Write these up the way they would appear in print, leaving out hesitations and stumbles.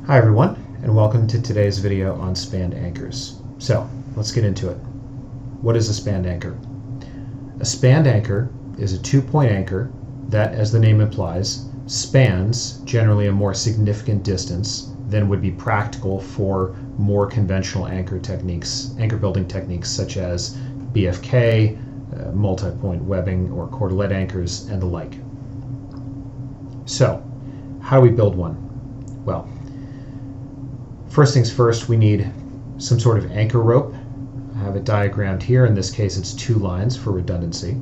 Hi everyone, and welcome to today's video on spanned anchors. So, let's get into it. What is a spanned anchor? A spanned anchor is a two-point anchor that, as the name implies, spans generally a more significant distance than would be practical for more conventional anchor building techniques such as BFK, multi-point webbing or cordelette anchors, and the like. So, how do we build one? Well, first things first, we need some sort of anchor rope. I have it diagrammed here. In this case, it's 2 lines for redundancy.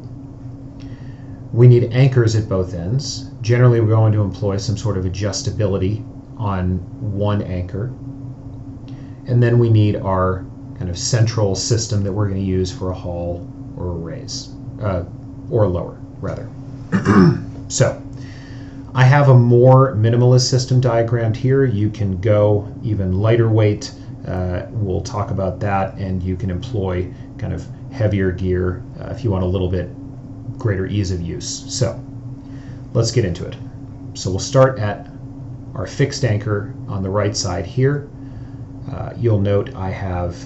We need anchors at both ends. Generally, we're going to employ some sort of adjustability on one anchor. And then we need our kind of central system that we're going to use for a haul or a raise, or a lower, rather. So, I have a more minimalist system diagrammed here. You can go even lighter weight. We'll talk about that, and you can employ kind of heavier gear if you want a little bit greater ease of use. So let's get into it. So we'll start at our fixed anchor on the right side here. You'll note I have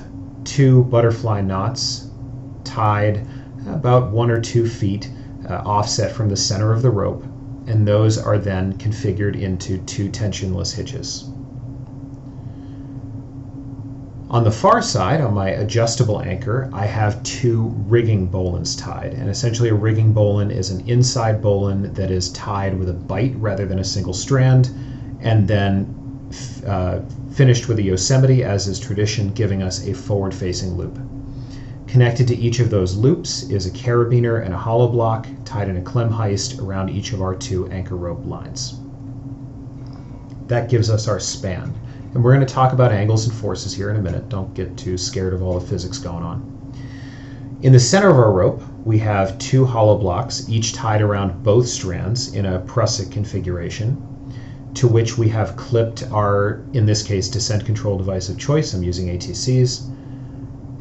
2 butterfly knots tied about 1 or 2 feet offset from the center of the rope, and those are then configured into 2 tensionless hitches. On the far side, on my adjustable anchor, I have 2 rigging bowlines tied, and essentially a rigging bowline is an inside bowline that is tied with a bight rather than a single strand, and then finished with a Yosemite, as is tradition, giving us a forward-facing loop. Connected to each of those loops is a carabiner and a hollow block tied in a clem heist around each of our 2 anchor rope lines. That gives us our span. And we're going to talk about angles and forces here in a minute. Don't get too scared of all the physics going on. In the center of our rope, we have 2 hollow blocks, each tied around both strands in a prusik configuration, to which we have clipped our, in this case, descent control device of choice. I'm using ATCs.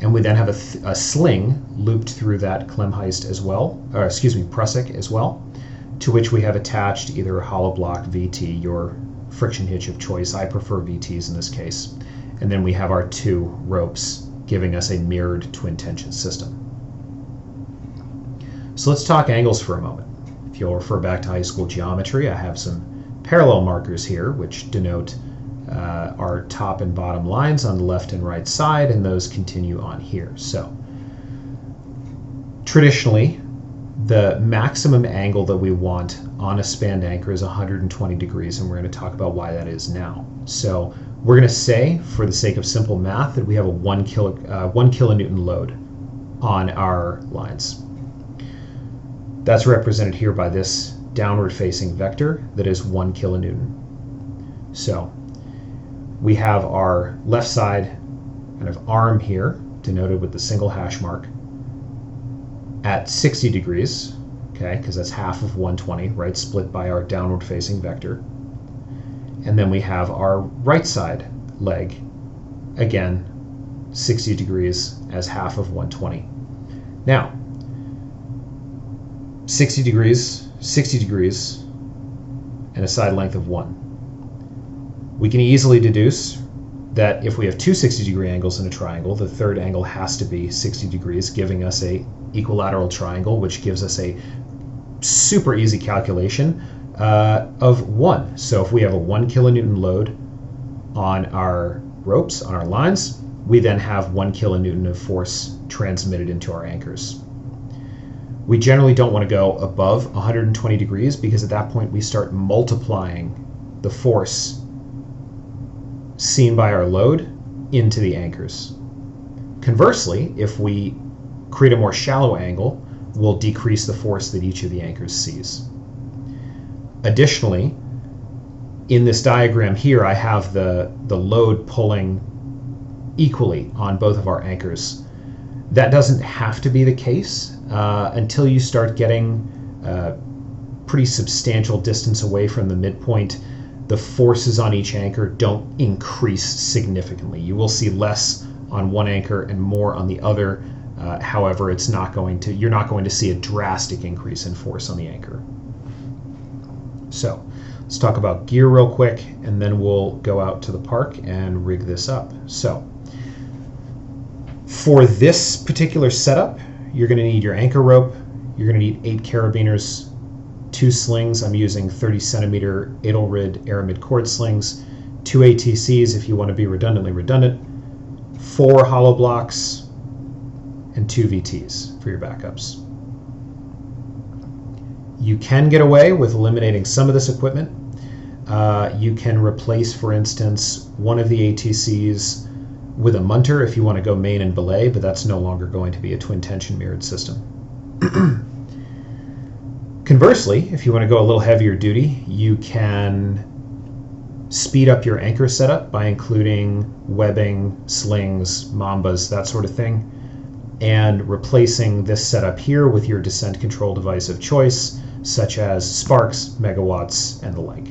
And we then have a sling looped through that clem heist as well, prusik as well, to which we have attached either a hollow block, VT, your friction hitch of choice. I prefer VTs in this case. And then we have our 2 ropes, giving us a mirrored twin tension system. So let's talk angles for a moment. If you'll refer back to high school geometry, I have some parallel markers here, which denote our top and bottom lines on the left and right side, and those continue on here. So traditionally, the maximum angle that we want on a spanned anchor is 120 degrees, and we're going to talk about why that is now. So we're going to say, for the sake of simple math, that we have a 1 kilonewton load on our lines. That's represented here by this downward facing vector that is 1 kilonewton. So we have our left side kind of arm here, denoted with the single hash mark, at 60 degrees, okay, because that's half of 120, right, split by our downward facing vector. And then we have our right side leg, again, 60 degrees as half of 120. Now, 60 degrees, and a side length of 1. We can easily deduce that if we have 2 60-degree angles in a triangle, the third angle has to be 60 degrees, giving us a equilateral triangle, which gives us a super easy calculation of 1. So if we have a 1 kilonewton load on our ropes, on our lines, we then have 1 kilonewton of force transmitted into our anchors. We generally don't want to go above 120 degrees because at that point we start multiplying the force seen by our load into the anchors. Conversely, if we create a more shallow angle, we'll decrease the force that each of the anchors sees. Additionally, in this diagram here, I have the load pulling equally on both of our anchors. That doesn't have to be the case until you start getting pretty substantial distance away from the midpoint. The forces on each anchor don't increase significantly. You will see less on one anchor and more on the other. However, you're not going to see a drastic increase in force on the anchor. So Let's talk about gear real quick, and then we'll go out to the park and rig this up. So, for this particular setup, you're going to need your anchor rope, you're going to need 8 carabiners, 2 slings. I'm using 30 centimeter Edelrid Aramid cord slings, 2 ATCs if you want to be redundantly redundant, 4 hollow blocks, and 2 VTs for your backups. You can get away with eliminating some of this equipment. You can replace, for instance, one of the ATCs with a munter if you want to go main and belay, but that's no longer going to be a twin tension mirrored system. Conversely, if you want to go a little heavier duty, you can speed up your anchor setup by including webbing, slings, mambas, that sort of thing, and replacing this setup here with your descent control device of choice, such as sparks, megawatts, and the like.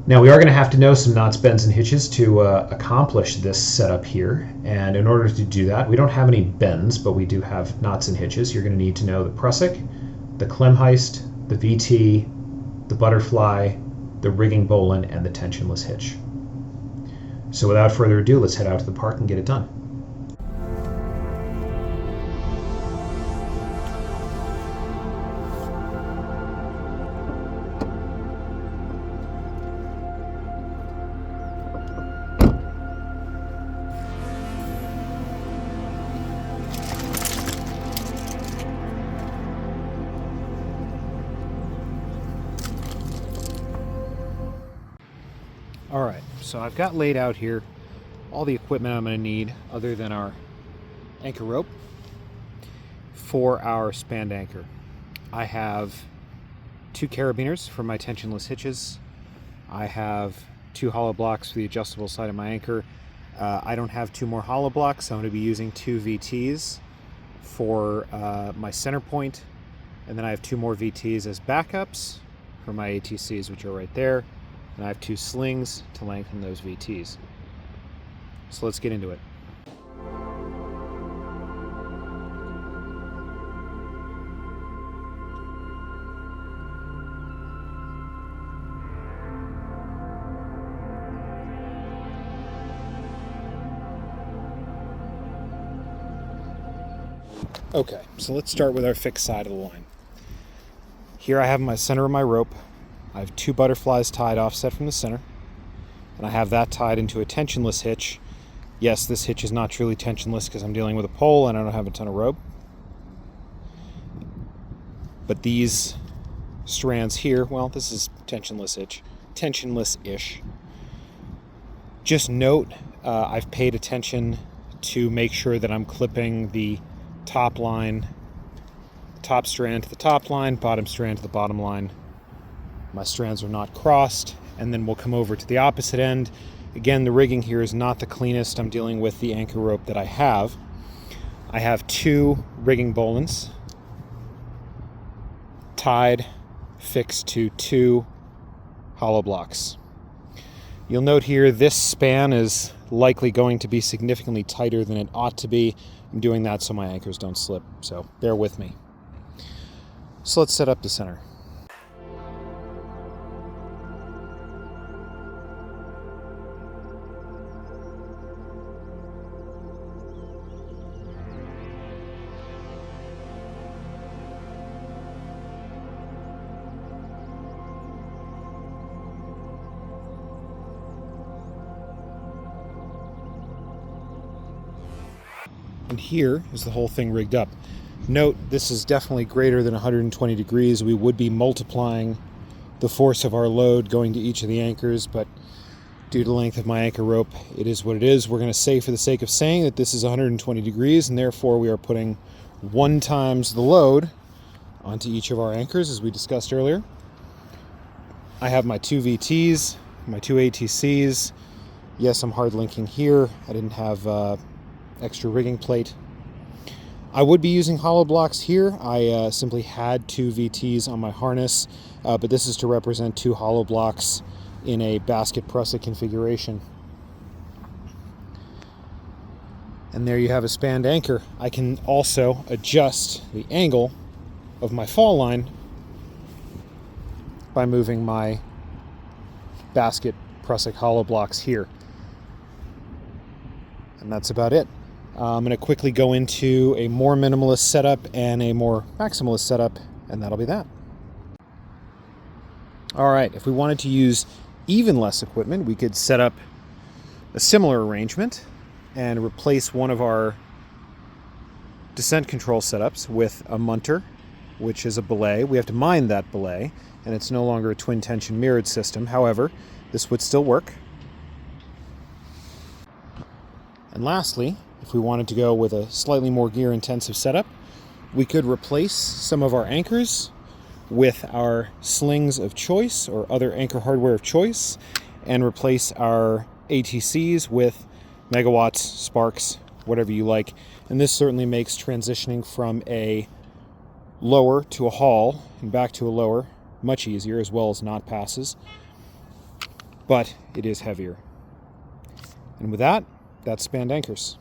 Now, we are going to have to know some knots, bends, and hitches to accomplish this setup here, and in order to do that, we don't have any bends, but we do have knots and hitches. You're going to need to know the Prusik, the Klemheist, the VT, the butterfly, the rigging bowline, and the tensionless hitch. So without further ado, let's head out to the park and get it done. Alright, so I've got laid out here all the equipment I'm going to need other than our anchor rope for our spanned anchor. I have 2 carabiners for my tensionless hitches. I have 2 hollow blocks for the adjustable side of my anchor. I don't have 2 more hollow blocks, so I'm going to be using 2 VTs for my center point, and then I have 2 more VTs as backups for my ATCs, which are right there. And I have 2 slings to lengthen those VTs. So let's get into it. Okay, so let's start with our fixed side of the line. Here I have my center of my rope. I have 2 butterflies tied offset from the center, and I have that tied into a tensionless hitch. Yes, this hitch is not truly tensionless because I'm dealing with a pole and I don't have a ton of rope. But these strands here, well, this is tensionless-ish. Just note, I've paid attention to make sure that I'm clipping the top line, top strand to the top line, bottom strand to the bottom line. My strands are not crossed, and then we'll come over to the opposite end. Again, the rigging here is not the cleanest. I'm dealing with the anchor rope that I have. I have 2 rigging bowlines tied, fixed to 2 hollow blocks. You'll note here this span is likely going to be significantly tighter than it ought to be. I'm doing that so my anchors don't slip, so bear with me. So let's set up the center. And here is the whole thing rigged up. Note, this is definitely greater than 120 degrees. We would be multiplying the force of our load going to each of the anchors, but due to the length of my anchor rope, it is what it is. We're going to say, for the sake of saying, that this is 120 degrees, and therefore we are putting 1 times the load onto each of our anchors, as we discussed earlier. I have my 2 VTs, my 2 ATCs. Yes, I'm hard linking here. I didn't have extra rigging plate. I would be using hollow blocks here. I simply had 2 VTs on my harness, but this is to represent 2 hollow blocks in a basket Prusik configuration. And there you have a spanned anchor. I can also adjust the angle of my fall line by moving my basket Prusik hollow blocks here. And that's about it. I'm going to quickly go into a more minimalist setup and a more maximalist setup, and that'll be that. All right, if we wanted to use even less equipment, we could set up a similar arrangement and replace one of our descent control setups with a munter, which is a belay. We have to mind that belay, and it's no longer a twin tension mirrored system. However, this would still work. And lastly, if we wanted to go with a slightly more gear-intensive setup, we could replace some of our anchors with our slings of choice or other anchor hardware of choice, and replace our ATCs with megawatts, sparks, whatever you like. And this certainly makes transitioning from a lower to a haul and back to a lower much easier, as well as knot passes. But it is heavier. And with that, that's spanned anchors.